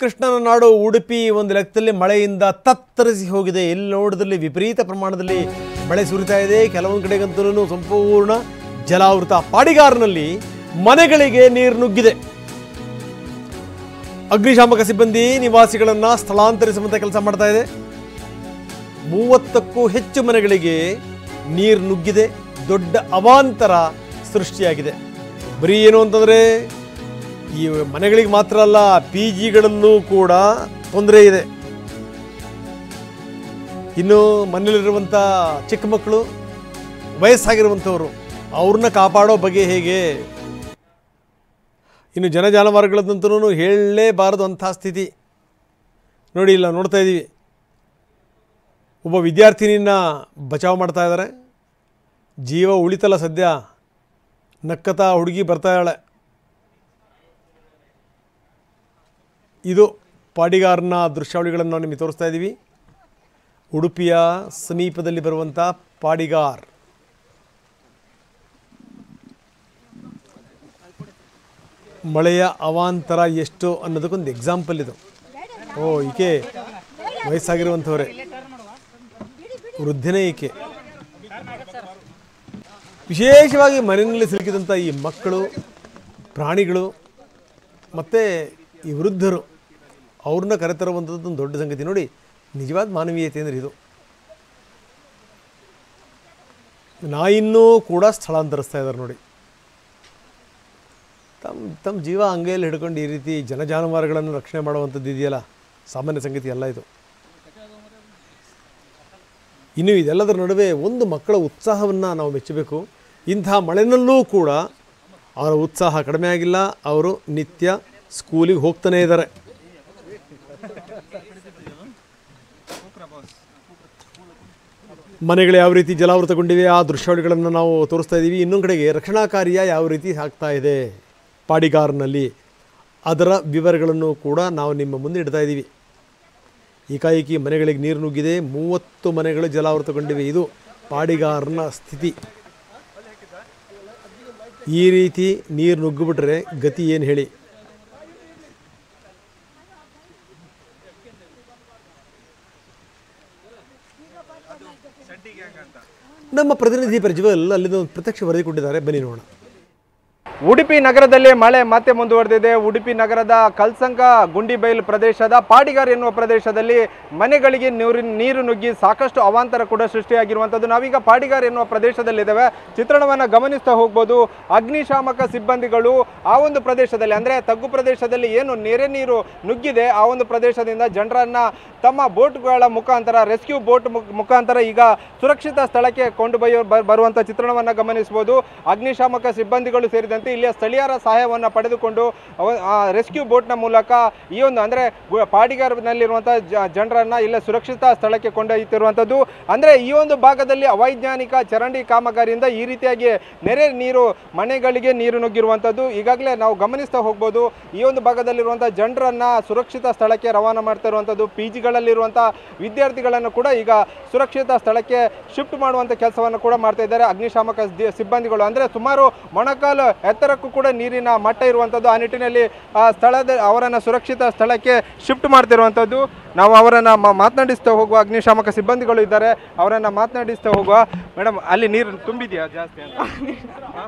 ಕೃಷ್ಣನ ನಾಡು ಉಡುಪಿ ಒಂದು ಲೆಕ್ಕದಲ್ಲಿ ಮಳೆಯಿಂದ ತತ್ತರಿಸಿ ಹೋಗಿದೆ. ಎಲ್ಲಿ ನೋಡಿದಲ್ಲಿ ವಿಪರೀತ ಪ್ರಮಾಣದಲ್ಲಿ ಮಳೆ ಸುರಿತಾ ಇದೆ. ಕೆಲವೊಂದು ಕಡೆಗಂತೂ ಸಂಪೂರ್ಣ ಜಲಾವೃತ. ಪಾಡಿಗಾರಿನಲ್ಲಿ ಮನೆಗಳಿಗೆ ನೀರು ನುಗ್ಗಿದೆ. ಅಗ್ನಿಶಾಮಕ ಸಿಬ್ಬಂದಿ ನಿವಾಸಿಗಳನ್ನು ಸ್ಥಳಾಂತರಿಸುವಂತ ಕೆಲಸ ಮಾಡ್ತಾ ಇದೆ. 30ಕ್ಕೂ ಹೆಚ್ಚು ಮನೆಗಳಿಗೆ ನೀರು ನುಗ್ಗಿದೆ. ದೊಡ್ಡ ಅವಾಂತರ ಸೃಷ್ಟಿಯಾಗಿದೆ. ಬರೀ ಏನು ಅಂತಂದರೆ ಈ ಮನೆಗಳಿಗೆ ಮಾತ್ರ ಅಲ್ಲ, PGಗಳಲ್ಲೂ ಕೂಡ ತೊಂದರೆ ಇದೆ. ಇನ್ನು ಮನೆಯಲ್ಲಿರುವಂಥ ಚಿಕ್ಕ ಮಕ್ಕಳು, ವಯಸ್ಸಾಗಿರುವಂಥವರು, ಅವ್ರನ್ನ ಕಾಪಾಡೋ ಬಗ್ಗೆ ಹೇಗೆ? ಇನ್ನು ಜಾನುವಾರುಗಳಂತೂ ಹೇಳಲೇಬಾರದು ಅಂಥ ಸ್ಥಿತಿ. ನೋಡಿ, ಇಲ್ಲ ನೋಡ್ತಾ ಇದ್ದೀವಿ, ಒಬ್ಬ ವಿದ್ಯಾರ್ಥಿನಿನ ಬಚಾವ್ ಮಾಡ್ತಾ ಇದ್ದಾರೆ. ಜೀವ ಉಳಿತಲ್ಲ ಸದ್ಯ. ನಕ್ಕತಾ ಹುಡುಗಿ ಬರ್ತಾ ಇದ್ದಾಳೆ. ಇದು ಪಾಡಿಗಾರನ ದೃಶ್ಯಾವಳಿಗಳನ್ನು ನಾವು ನಿಮಗೆ ತೋರಿಸ್ತಾ ಇದ್ದೀವಿ. ಉಡುಪಿಯ ಸಮೀಪದಲ್ಲಿ ಬರುವಂಥ ಪಾಡಿಗಾರ್. ಮಳೆಯ ಅವಾಂತರ ಎಷ್ಟು ಅನ್ನೋದಕ್ಕೊಂದು ಎಕ್ಸಾಂಪಲ್ ಇದು. ಈಕೆ ವಯಸ್ಸಾಗಿರುವಂಥವರೇ, ವೃದ್ಧನೇ ಈಕೆ. ವಿಶೇಷವಾಗಿ ಮನೆಯಲ್ಲಿ ಸಿಲುಕಿದಂಥ ಈ ಮಕ್ಕಳು, ಪ್ರಾಣಿಗಳು ಮತ್ತು ಈ ವೃದ್ಧರು, ಅವ್ರನ್ನ ಕರೆತರುವಂಥದ್ದು ಒಂದು ದೊಡ್ಡ ಸಂಗತಿ. ನೋಡಿ, ನಿಜವಾದ ಮಾನವೀಯತೆ ಅಂದರೆ ಇದು. ನಾಯಿನ್ನೂ ಕೂಡ ಸ್ಥಳಾಂತರಿಸ್ತಾ ಇದ್ದಾರೆ. ನೋಡಿ, ತಮ್ಮ ಜೀವ ಅಂಗೈಯಲ್ಲಿ ಹಿಡ್ಕೊಂಡು ಈ ರೀತಿ ಜಾನುವಾರುಗಳನ್ನು ರಕ್ಷಣೆ ಮಾಡುವಂಥದ್ದು ಇದೆಯಲ್ಲ, ಸಾಮಾನ್ಯ ಸಂಗತಿ ಅಲ್ಲ ಇದು. ಇನ್ನು ಇದೆಲ್ಲದರ ನಡುವೆ ಒಂದು ಮಕ್ಕಳ ಉತ್ಸಾಹವನ್ನು ನಾವು ಮೆಚ್ಚಬೇಕು. ಇಂಥ ಮಳೆನಲ್ಲೂ ಕೂಡ ಅವರ ಉತ್ಸಾಹ ಕಡಿಮೆ ಆಗಿಲ್ಲ. ಅವರು ನಿತ್ಯ ಸ್ಕೂಲಿಗೆ ಹೋಗ್ತಾನೇ ಇದ್ದಾರೆ. ಮನೆಗಳು ಯಾವ ರೀತಿ ಜಲಾವೃತಗೊಂಡಿವೆ ಆ ದೃಶ್ಯಾವಳಿಗಳನ್ನು ನಾವು ತೋರಿಸ್ತಾ ಇದ್ದೀವಿ. ಇನ್ನೊಂದು ಕಡೆಗೆ ರಕ್ಷಣಾ ಕಾರ್ಯ ಯಾವ ರೀತಿ ಆಗ್ತಾ ಇದೆ ಪಾಡಿಗಾರಿನಲ್ಲಿ, ಅದರ ವಿವರಗಳನ್ನು ಕೂಡ ನಾವು ನಿಮ್ಮ ಮುಂದೆ ಇಡ್ತಾ ಇದ್ದೀವಿ. ಏಕಾಏಕಿ ಮನೆಗಳಿಗೆ ನೀರು ನುಗ್ಗಿದೆ. 30 ಮನೆಗಳು ಜಲಾವೃತಗೊಂಡಿವೆ. ಇದು ಪಾಡಿಗಾರನ ಸ್ಥಿತಿ. ಈ ರೀತಿ ನೀರು ನುಗ್ಗಿಬಿಟ್ರೆ ಗತಿ ಏನು ಹೇಳಿ? ನಮ್ಮ ಪ್ರತಿನಿಧಿ ಪ್ರಜ್ವಲ್ ಅಲ್ಲಿಂದ ಒಂದು ಪ್ರತ್ಯಕ್ಷ ವರದಿ ಕೊಟ್ಟಿದ್ದಾರೆ, ಬನ್ನಿ ನೋಡೋಣ. ಉಡುಪಿ ನಗರದಲ್ಲಿ ಮಳೆ ಮತ್ತೆ ಮುಂದುವರೆದಿದೆ. ಉಡುಪಿ ನಗರದ ಕಲ್ಸಂಕ ಗುಂಡಿಬೈಲ್ ಪ್ರದೇಶದ ಪಾಡಿಗಾರ್ ಎನ್ನುವ ಪ್ರದೇಶದಲ್ಲಿ ಮನೆಗಳಿಗೆ ನೀರು ನುಗ್ಗಿ ಸಾಕಷ್ಟು ಅವಾಂತರ ಕೂಡ ಸೃಷ್ಟಿಯಾಗಿರುವಂಥದ್ದು. ನಾವೀಗ ಪಾಡಿಗಾರ್ ಎನ್ನುವ ಪ್ರದೇಶದಲ್ಲಿದ್ದೇವೆ. ಚಿತ್ರಣವನ್ನು ಗಮನಿಸ್ತಾ ಹೋಗ್ಬೋದು. ಅಗ್ನಿಶಾಮಕ ಸಿಬ್ಬಂದಿಗಳು ಆ ಒಂದು ಪ್ರದೇಶದಲ್ಲಿ, ಅಂದರೆ ತಗ್ಗು ಪ್ರದೇಶದಲ್ಲಿ ಏನು ನೆರೆ ನೀರು ನುಗ್ಗಿದೆ, ಆ ಒಂದು ಪ್ರದೇಶದಿಂದ ಜನರನ್ನ ತಮ್ಮ ಬೋಟ್ಗಳ ಮುಖಾಂತರ, ರೆಸ್ಕ್ಯೂ ಬೋಟ್ ಮುಖಾಂತರ ಈಗ ಸುರಕ್ಷಿತ ಸ್ಥಳಕ್ಕೆ ಕೊಂಡು ಬರುವಂಥ ಚಿತ್ರಣವನ್ನು ಗಮನಿಸಬಹುದು. ಅಗ್ನಿಶಾಮಕ ಸಿಬ್ಬಂದಿಗಳು ಸೇರಿದಂತೆ ಇಲ್ಲಿಯ ಸ್ಥಳೀಯರ ಸಹಾಯವನ್ನು ಪಡೆದುಕೊಂಡು ರೆಸ್ಕ್ಯೂ ಬೋಟ್ನ ಮೂಲಕ ಈ ಒಂದು, ಅಂದರೆ ಪಾಡಿಗಾರ್ನಲ್ಲಿರುವಂತಹ ಜನರನ್ನ ಇಲ್ಲ ಸುರಕ್ಷಿತ ಸ್ಥಳಕ್ಕೆ ಕೊಂಡೊಯ್ತಿರುವಂಥದ್ದು. ಅಂದರೆ ಈ ಒಂದು ಭಾಗದಲ್ಲಿ ಅವೈಜ್ಞಾನಿಕ ಚರಂಡಿ ಕಾಮಗಾರಿಯಿಂದ ಈ ರೀತಿಯಾಗಿ ನೆರೆ ನೀರು ಮನೆಗಳಿಗೆ ನೀರು ನುಗ್ಗಿರುವಂಥದ್ದು ಈಗಾಗಲೇ ನಾವು ಗಮನಿಸ್ತಾ ಹೋಗ್ಬೋದು. ಈ ಒಂದು ಭಾಗದಲ್ಲಿರುವಂತಹ ಜನರನ್ನ ಸುರಕ್ಷಿತ ಸ್ಥಳಕ್ಕೆ ರವಾನಾ ಮಾಡ್ತಾ ಇರುವಂಥದ್ದು. PGಗಳಲ್ಲಿರುವಂಥ ವಿದ್ಯಾರ್ಥಿಗಳನ್ನು ಕೂಡ ಈಗ ಸುರಕ್ಷಿತ ಸ್ಥಳಕ್ಕೆ ಶಿಫ್ಟ್ ಮಾಡುವಂಥ ಕೆಲಸವನ್ನು ಕೂಡ ಮಾಡ್ತಾ ಇದ್ದಾರೆ ಅಗ್ನಿಶಾಮಕ ಸಿಬ್ಬಂದಿಗಳು. ಅಂದರೆ ಸುಮಾರು ಮೊಣಕಾಲು ಎತ್ತರಕ್ಕೂ ಕೂಡ ನೀರಿನ ಮಟ್ಟ ಇರುವಂಥದ್ದು. ಆ ನಿಟ್ಟಿನಲ್ಲಿ ಅವರನ್ನು ಸುರಕ್ಷಿತ ಸ್ಥಳಕ್ಕೆ ಶಿಫ್ಟ್ ಮಾಡ್ತಿರುವಂಥದ್ದು. ನಾವು ಅವರನ್ನು ಮಾತನಾಡಿಸ್ತಾ ಹೋಗುವ ಅಗ್ನಿಶಾಮಕ ಸಿಬ್ಬಂದಿಗಳು ಇದ್ದಾರೆ, ಅವರನ್ನು ಮಾತನಾಡಿಸ್ತಾ ಹೋಗುವ. ಮೇಡಮ್, ಅಲ್ಲಿ ನೀರು ತುಂಬಿದೆಯಾ ಜಾಸ್ತಿ ಅಂತ?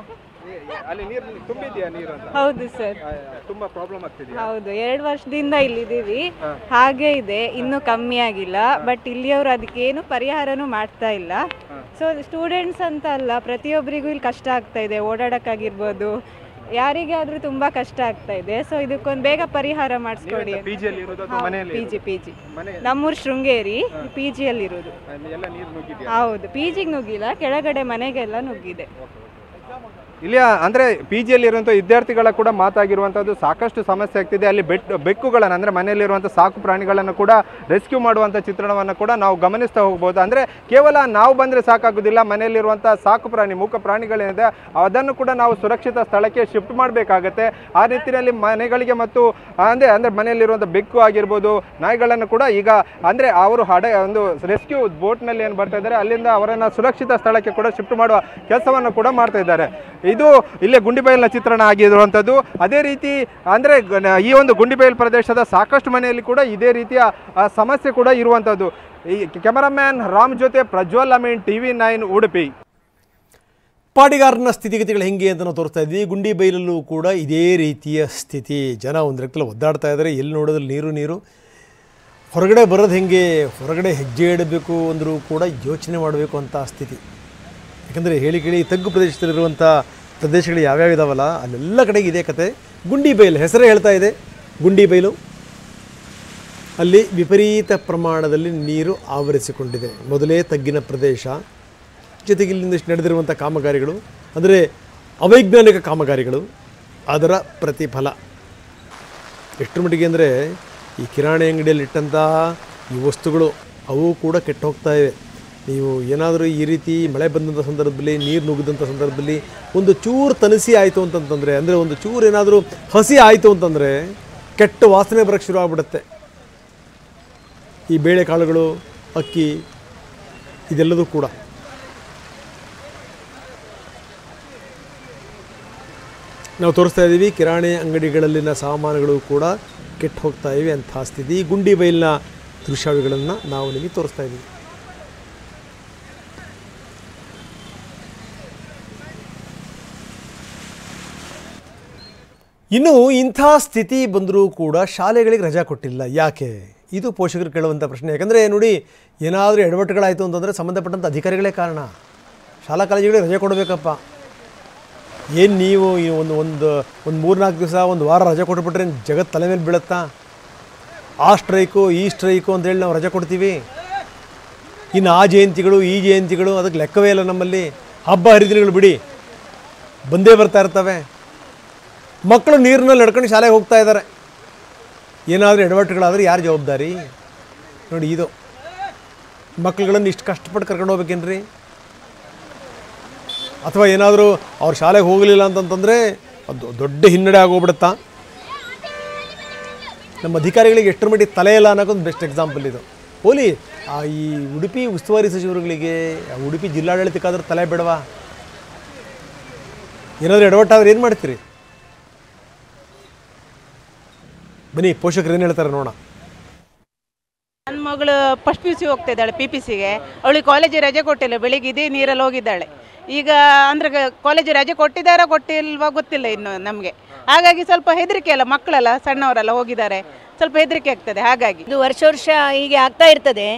ಅಲ್ಲಿ ನೀರು ತುಂಬಿದೆಯಾ ನೀರು ಅಂತ? ಹೌದು ಸರ್, ತುಂಬಾ ಪ್ರಾಬ್ಲಮ್ ಆಗ್ತಿದೆ. ಹೌದು, 2 ವರ್ಷದಿಂದ ಇಲ್ಲಿದ್ದೀವಿ, ಹಾಗೆ ಇದೆ, ಇನ್ನೂ ಕಮ್ಮಿ ಆಗಿಲ್ಲ. ಬಟ್ ಇಲ್ಲಿಯವರು ಅದಕ್ಕೆ ಏನು ಪರಿಹಾರನೂ ಮಾಡ್ತಾ ಇಲ್ಲ. ಸೊ ಸ್ಟೂಡೆಂಟ್ಸ್ ಅಂತ ಅಲ್ಲ, ಪ್ರತಿಯೊಬ್ಬರಿಗೂ ಇಲ್ಲಿ ಕಷ್ಟ ಆಗ್ತಾ ಇದೆ. ಓಡಾಡಕ್ಕಾಗಿರ್ಬೋದು, ಯಾರಿಗಾದ್ರೂ ತುಂಬಾ ಕಷ್ಟ ಆಗ್ತಾ ಇದೆ. ಸೊ ಇದಕ್ಕೊಂದು ಬೇಗ ಪರಿಹಾರ ಮಾಡಿಸ್ಕೊಡಿ. PG ನಮ್ಮೂರು ಶೃಂಗೇರಿ, PGಯಲ್ಲಿ ಇರೋದು. ಹೌದು, PGಗೆ ನುಗ್ಗಿಲ್ಲ, ಕೆಳಗಡೆ ಮನೆಗೆಲ್ಲ ನುಗ್ಗಿದೆ. ಇಲ್ಲಿ ಅಂದರೆ PGಯಲ್ಲಿ ಇರುವಂಥ ವಿದ್ಯಾರ್ಥಿಗಳ ಕೂಡ ಮಾತಾಗಿರುವಂಥದ್ದು. ಸಾಕಷ್ಟು ಸಮಸ್ಯೆ ಆಗ್ತಿದೆ. ಅಲ್ಲಿ ಬೆಕ್ಕುಗಳನ್ನು, ಅಂದರೆ ಮನೆಯಲ್ಲಿರುವಂಥ ಸಾಕು ಪ್ರಾಣಿಗಳನ್ನು ಕೂಡ ರೆಸ್ಕ್ಯೂ ಮಾಡುವಂಥ ಚಿತ್ರಣವನ್ನು ಕೂಡ ನಾವು ಗಮನಿಸ್ತಾ ಹೋಗ್ಬೋದು. ಅಂದರೆ ಕೇವಲ ನಾವು ಬಂದರೆ ಸಾಕಾಗೋದಿಲ್ಲ, ಮನೆಯಲ್ಲಿರುವಂಥ ಸಾಕು ಪ್ರಾಣಿ, ಮೂಕ ಪ್ರಾಣಿಗಳೇನಿದೆ ಅದನ್ನು ಕೂಡ ನಾವು ಸುರಕ್ಷಿತ ಸ್ಥಳಕ್ಕೆ ಶಿಫ್ಟ್ ಮಾಡಬೇಕಾಗತ್ತೆ. ಆ ರೀತಿಯಲ್ಲಿ ಮನೆಗಳಿಗೆ ಮತ್ತು ಅಂದರೆ ಮನೆಯಲ್ಲಿರುವಂಥ ಬೆಕ್ಕು ಆಗಿರ್ಬೋದು, ನಾಯಿಗಳನ್ನು ಕೂಡ ಈಗ ಅಂದರೆ ಅವರು ಒಂದು ರೆಸ್ಕ್ಯೂ ಬೋಟ್ನಲ್ಲಿ ಏನು ಬರ್ತಾ ಇದ್ದಾರೆ, ಅಲ್ಲಿಂದ ಅವರನ್ನು ಸುರಕ್ಷಿತ ಸ್ಥಳಕ್ಕೆ ಕೂಡ ಶಿಫ್ಟ್ ಮಾಡುವ ಕೆಲಸವನ್ನು ಕೂಡ ಮಾಡ್ತಾ ಇದ್ದಾರೆ. ಇದು ಇಲ್ಲೇ ಗುಂಡಿಬೈಲ್ನ ಚಿತ್ರಣ ಆಗಿರುವಂಥದ್ದು. ಅದೇ ರೀತಿ ಅಂದರೆ ಈ ಒಂದು ಗುಂಡಿಬೈಲ್ ಪ್ರದೇಶದ ಸಾಕಷ್ಟು ಮನೆಯಲ್ಲಿ ಕೂಡ ಇದೇ ರೀತಿಯ ಸಮಸ್ಯೆ ಕೂಡ ಇರುವಂಥದ್ದು. ಈ ಕ್ಯಾಮರಾಮ್ಯಾನ್ ರಾಮ್ ಜೊತೆ ಪ್ರಜ್ವಲ್ ಅಮೀನ್, TV9 ಉಡುಪಿ. ಪಾಡಿಗಾರನ ಸ್ಥಿತಿಗತಿಗಳು ಹೆಂಗೆ ಅಂತ ನಾವು ತೋರಿಸ್ತಾ ಇದ್ವಿ. ಗುಂಡಿಬೈಲಲ್ಲೂ ಕೂಡ ಇದೇ ರೀತಿಯ ಸ್ಥಿತಿ. ಜನ ಒಂದು ಲೆಕ್ಕದಲ್ಲಿ ಒದ್ದಾಡ್ತಾ ಇದ್ದಾರೆ. ಎಲ್ಲಿ ನೋಡೋದ್ರಲ್ಲಿ ನೀರು. ಹೊರಗಡೆ ಬರೋದು ಹೆಂಗೆ, ಹೊರಗಡೆ ಹೆಜ್ಜೆ ಇಡಬೇಕು ಅಂದರೂ ಕೂಡ ಯೋಚನೆ ಮಾಡಬೇಕು ಅಂತ ಸ್ಥಿತಿ. ಯಾಕಂದರೆ ಹೇಳಿ ಕೇಳಿ ತಗ್ಗು ಪ್ರದೇಶದಲ್ಲಿರುವಂಥ ಪ್ರದೇಶಗಳು ಯಾವ್ಯಾವ ಇದಾವಲ್ಲ ಅಲ್ಲೆಲ್ಲ ಕಡೆಗೆ ಇದೇ ಕತೆ. ಗುಂಡಿಬೈಲು ಹೆಸರೇ ಹೇಳ್ತಾ ಇದೆ. ಗುಂಡಿಬೈಲು ಅಲ್ಲಿ ವಿಪರೀತ ಪ್ರಮಾಣದಲ್ಲಿ ನೀರು ಆವರಿಸಿಕೊಂಡಿದೆ. ಮೊದಲೇ ತಗ್ಗಿನ ಪ್ರದೇಶ, ಜೊತೆಗೆ ಇಲ್ಲಿಂದಷ್ಟು ನಡೆದಿರುವಂಥ ಕಾಮಗಾರಿಗಳು ಅಂದರೆ ಅವೈಜ್ಞಾನಿಕ ಕಾಮಗಾರಿಗಳು, ಅದರ ಪ್ರತಿಫಲ ಎಷ್ಟರ ಮಟ್ಟಿಗೆ ಅಂದರೆ ಈ ಕಿರಾಣಿ ಅಂಗಡಿಯಲ್ಲಿ ಇಟ್ಟಂಥ ಈ ವಸ್ತುಗಳು ಅವು ಕೂಡ ಕೆಟ್ಟು ಹೋಗ್ತಾ ಇವೆ. ನೀವು ಏನಾದರೂ ಈ ರೀತಿ ಮಳೆ ಬಂದಂಥ ಸಂದರ್ಭದಲ್ಲಿ, ನೀರು ನುಗ್ಗಿದಂಥ ಸಂದರ್ಭದಲ್ಲಿ ಒಂದು ಚೂರು ತನಿಸಿ ಆಯಿತು ಅಂತಂತಂದರೆ, ಅಂದರೆ ಒಂದು ಚೂರು ಏನಾದರೂ ಹಸಿ ಆಯಿತು ಅಂತಂದರೆ ಕೆಟ್ಟ ವಾಸನೆ ಬರೋಕ್ಕೆ ಶುರು ಆಗಿಬಿಡುತ್ತೆ. ಈ ಬೇಳೆಕಾಳುಗಳು, ಅಕ್ಕಿ, ಇದೆಲ್ಲದೂ ಕೂಡ ನಾವು ತೋರಿಸ್ತಾ ಇದ್ದೀವಿ. ಕಿರಾಣಿ ಅಂಗಡಿಗಳಲ್ಲಿನ ಸಾಮಾನುಗಳು ಕೂಡ ಕೆಟ್ಟು ಹೋಗ್ತಾ ಇವೆ ಅಂಥ ಸ್ಥಿತಿ. ಗುಂಡಿಬೈಲ್ನ ದೃಶ್ಯಾವಳಿಗಳನ್ನು ನಾವು ನಿಮಗೆ ತೋರಿಸ್ತಾ ಇದ್ದೀವಿ. ಇನ್ನು ಇಂಥ ಸ್ಥಿತಿ ಬಂದರೂ ಕೂಡ ಶಾಲೆಗಳಿಗೆ ರಜಾ ಕೊಟ್ಟಿಲ್ಲ. ಯಾಕೆ? ಇದು ಪೋಷಕರು ಕೇಳುವಂಥ ಪ್ರಶ್ನೆ. ಯಾಕಂದರೆ ನೋಡಿ, ಏನಾದರೂ ಎಡವಟ್ಟುಗಳಾಯಿತು ಅಂತಂದರೆ ಸಂಬಂಧಪಟ್ಟಂಥ ಅಧಿಕಾರಿಗಳೇ ಕಾರಣ. ಶಾಲಾ ಕಾಲೇಜುಗಳಿಗೆ ರಜೆ ಕೊಡಬೇಕಪ್ಪ. ಏನು ನೀವು ಒಂದು 3-4 ದಿವಸ, ಒಂದು ವಾರ ರಜೆ ಕೊಟ್ಬಿಟ್ರೆ ಜಗತ್ತು ತಲೆ ಮೇಲೆ ಬೀಳುತ್ತಾ? ಆ ಸ್ಟ್ರೈಕು ಈ ಸ್ಟ್ರೈಕು ಅಂತೇಳಿ ನಾವು ರಜೆ ಕೊಡ್ತೀವಿ. ಇನ್ನು ಆ ಜಯಂತಿಗಳು ಈ ಜಯಂತಿಗಳು ಅದಕ್ಕೆ ಲೆಕ್ಕವೇ ಇಲ್ಲ ನಮ್ಮಲ್ಲಿ. ಹಬ್ಬ ಹರಿದಿನಗಳು ಬಿಡಿ, ಬಂದೇ ಬರ್ತಾ ಇರ್ತವೆ. ಮಕ್ಕಳು ನೀರಿನಲ್ಲಿ ನಡ್ಕೊಂಡು ಶಾಲೆಗೆ ಹೋಗ್ತಾ ಇದ್ದಾರೆ. ಏನಾದರೂ ಎಡವಟ್ಟುಗಳಾದರೆ ಯಾರು ಜವಾಬ್ದಾರಿ? ನೋಡಿ, ಇದು ಮಕ್ಕಳುಗಳನ್ನು ಇಷ್ಟು ಕಷ್ಟಪಟ್ಟು ಕರ್ಕೊಂಡು ಹೋಗ್ಬೇಕೇನ್ರಿ? ಅಥವಾ ಏನಾದರೂ ಅವ್ರು ಶಾಲೆಗೆ ಹೋಗಲಿಲ್ಲ ಅಂತಂತಂದರೆ ಅದು ದೊಡ್ಡ ಹಿನ್ನಡೆ ಆಗೋಗ್ಬಿಡುತ್ತಾ? ನಮ್ಮ ಅಧಿಕಾರಿಗಳಿಗೆ ಎಷ್ಟರ ಮಟ್ಟಿಗೆ ತಲೆ ಇಲ್ಲ ಅನ್ನೋಕ್ಕೊಂದು ಬೆಸ್ಟ್ ಎಕ್ಸಾಂಪಲ್ ಇದು. ಹೋಲಿ ಈ ಉಡುಪಿ ಉಸ್ತುವಾರಿ ಸಚಿವರುಗಳಿಗೆ, ಉಡುಪಿ ಜಿಲ್ಲಾಡಳಿತಕ್ಕಾದ್ರೂ ತಲೆ ಬೇಡವಾ? ಏನಾದರೂ ಎಡವಟ್ಟಾದ್ರೆ ಏನು ಮಾಡ್ತೀರಿ? ಬನ್ನಿ, ಪೋಷಕರು ಏನು ಹೇಳ್ತಾರೆ ನೋಡೋಣ. ನನ್ನ ಮಗಳು ಫಸ್ಟ್ PUC ಹೋಗ್ತಾ ಇದ್ದಾಳೆ, PPCಗೆ. ಅವಳಿಗೆ ಕಾಲೇಜಿಗೆ ರಜೆ ಕೊಟ್ಟಿಲ್ಲ, ಬೆಳಿಗ್ಗೆ ಇದೇ ನೀರಲ್ಲಿ ಹೋಗಿದ್ದಾಳೆ. ಈಗ ಅಂದರೆ ಕಾಲೇಜ್ ರಜೆ ಕೊಟ್ಟಿದ್ದಾರಾ ಕೊಟ್ಟಿಲ್ವಾ ಗೊತ್ತಿಲ್ಲ ಇನ್ನು ನಮಗೆ. ಹಾಗಾಗಿ ಸ್ವಲ್ಪ ಹೆದರಿಕೆ ಅಲ್ಲ, ಮಕ್ಕಳೆಲ್ಲ ಸಣ್ಣವರೆಲ್ಲ ಹೋಗಿದ್ದಾರೆ, ಸ್ವಲ್ಪ ಹೆದರಿಕೆ ಆಗ್ತದೆ. ಹಾಗಾಗಿ ಇದು ವರ್ಷ ಹೀಗೆ ಆಗ್ತಾ ಇರ್ತದೆ.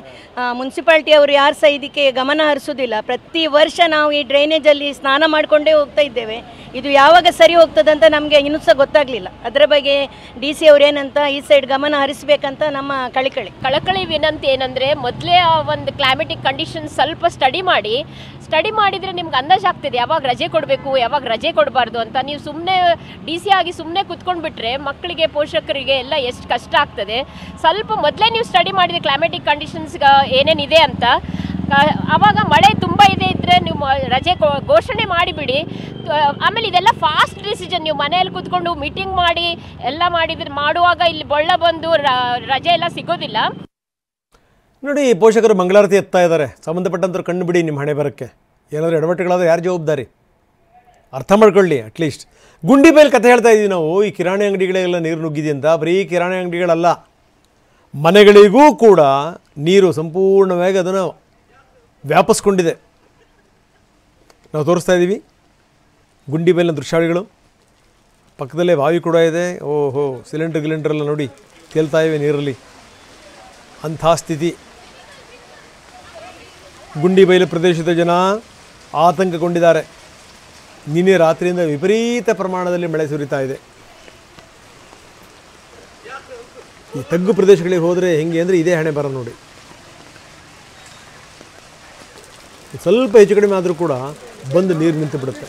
ಮುನ್ಸಿಪಾಲ್ಟಿ ಅವರು ಯಾರು ಸಹ ಇದಕ್ಕೆ ಗಮನ ಹರಿಸೋದಿಲ್ಲ. ಪ್ರತಿ ವರ್ಷ ನಾವು ಈ ಡ್ರೈನೇಜಲ್ಲಿ ಸ್ನಾನ ಮಾಡಿಕೊಂಡೇ ಹೋಗ್ತಾ ಇದ್ದೇವೆ. ಇದು ಯಾವಾಗ ಸರಿ ಹೋಗ್ತದಂತ ನಮಗೆ ಇನ್ನೂ ಸಹ ಗೊತ್ತಾಗಲಿಲ್ಲ. ಅದರ ಬಗ್ಗೆ DC ಅವ್ರು ಏನಂತ ಈ ಸೈಡ್ ಗಮನ ಹರಿಸಬೇಕಂತ ನಮ್ಮ ಕಳಕಳಿ ವಿನಂತಿ ಏನಂದರೆ, ಮೊದಲೇ ಒಂದು ಕ್ಲೈಮೆಟಿಕ್ ಕಂಡೀಷನ್ ಸ್ವಲ್ಪ ಸ್ಟಡಿ ಮಾಡಿದರೆ ನಿಮ್ಗೆ ಅಂದಾಜು ಆಗ್ತದೆ ಯಾವಾಗ ರಜೆ ಕೊಡಬೇಕು, ಯಾವಾಗ ರಜೆ ಕೊಡಬಾರ್ದು ಅಂತ. ನೀವು ಸುಮ್ಮನೆ DC ಆಗಿ ಸುಮ್ಮನೆ ಕೂತ್ಕೊಂಡು ಬಿಟ್ಟರೆ ಮಕ್ಕಳಿಗೆ, ಪೋಷಕರಿಗೆ ಎಲ್ಲ ಎಷ್ಟು ಕಷ್ಟ ಆಗ್ತದೆ. ಸ್ವಲ್ಪ ಮೊದಲೇ ನೀವು ಸ್ಟಡಿ ಮಾಡಿದರೆ ಕ್ಲೈಮೆಟಿಕ್ ಕಂಡೀಷನ್ಸ್ ಏನೇನಿದೆ ಅಂತ, ಆವಾಗ ಮಳೆ ತುಂಬ ಇದ್ದರೆ ನೀವು ರಜೆ ಘೋಷಣೆ ಮಾಡಿಬಿಡಿ. ಆಮೇಲೆ ಇದೆಲ್ಲ ಫಾಸ್ಟ್ ಡಿಸಿಷನ್. ನೀವು ಮನೆಯಲ್ಲಿ ಕೂತ್ಕೊಂಡು ಮೀಟಿಂಗ್ ಮಾಡಿ ಎಲ್ಲ ಮಾಡುವಾಗ ಇಲ್ಲಿ ಬೊಳ್ಳ ಬಂದು ರಜೆ ಎಲ್ಲ ಸಿಗೋದಿಲ್ಲ. ನೋಡಿ, ಪೋಷಕರು ಮಂಗಳಾರತಿ ಎತ್ತಾ ಇದ್ದಾರೆ. ಸಂಬಂಧಪಟ್ಟಂಥವ್ರು ಕಣ್ಣು ಬಿಡಿ ನಿಮ್ಮ ಹಣೆ ಬರೋಕ್ಕೆ. ಏನಾದರೂ ಎಡವಟ್ಟುಗಳಾದರೆ ಯಾರು ಜವಾಬ್ದಾರಿ? ಅರ್ಥ ಮಾಡ್ಕೊಳ್ಳಿ ಅಟ್ಲೀಸ್ಟ್. ಗುಂಡಿಬೈಲ್ ಕಥೆ ಹೇಳ್ತಾ ಇದ್ದೀವಿ ನಾವು. ಈ ಕಿರಾಣಿ ಅಂಗಡಿಗಳೆಲ್ಲ ನೀರು ನುಗ್ಗಿದೆ ಅಂತ. ಬರೀ ಕಿರಾಣಿ ಅಂಗಡಿಗಳಲ್ಲ, ಮನೆಗಳಿಗೂ ಕೂಡ ನೀರು ಸಂಪೂರ್ಣವಾಗಿ ಅದನ್ನು ವ್ಯಾಪಿಸ್ಕೊಂಡಿದೆ. ನಾವು ತೋರಿಸ್ತಾ ಇದ್ದೀವಿ ಗುಂಡಿಬೈಲ್ನ ದೃಶ್ಯಾವಳಿಗಳು. ಪಕ್ಕದಲ್ಲೇ ಬಾವಿ ಕೂಡ ಇದೆ. ಓಹೋ, ಗಿಲಿಂಡ್ರೆಲ್ಲ ನೋಡಿ ತೇಲ್ತಾ ಇವೆ ನೀರಲ್ಲಿ. ಅಂಥ ಸ್ಥಿತಿ. ಗುಂಡಿಬೈಲು ಪ್ರದೇಶದ ಜನ ಆತಂಕಗೊಂಡಿದ್ದಾರೆ. ನಿನ್ನೆ ರಾತ್ರಿಯಿಂದ ವಿಪರೀತ ಪ್ರಮಾಣದಲ್ಲಿ ಮಳೆ ಸುರಿತಾ ಇದೆ. ಈ ತಗ್ಗು ಪ್ರದೇಶಗಳಿಗೆ ಹೋದರೆ ಹೆಂಗೆ ಅಂದರೆ ಇದೇ ಹಣೆ ಬರ ನೋಡಿ. ಸ್ವಲ್ಪ ಹೆಚ್ಚು ಕಡಿಮೆ ಆದರೂ ಕೂಡ ಬಂದು ನೀರು ನಿಂತು ಬಿಡುತ್ತೆ.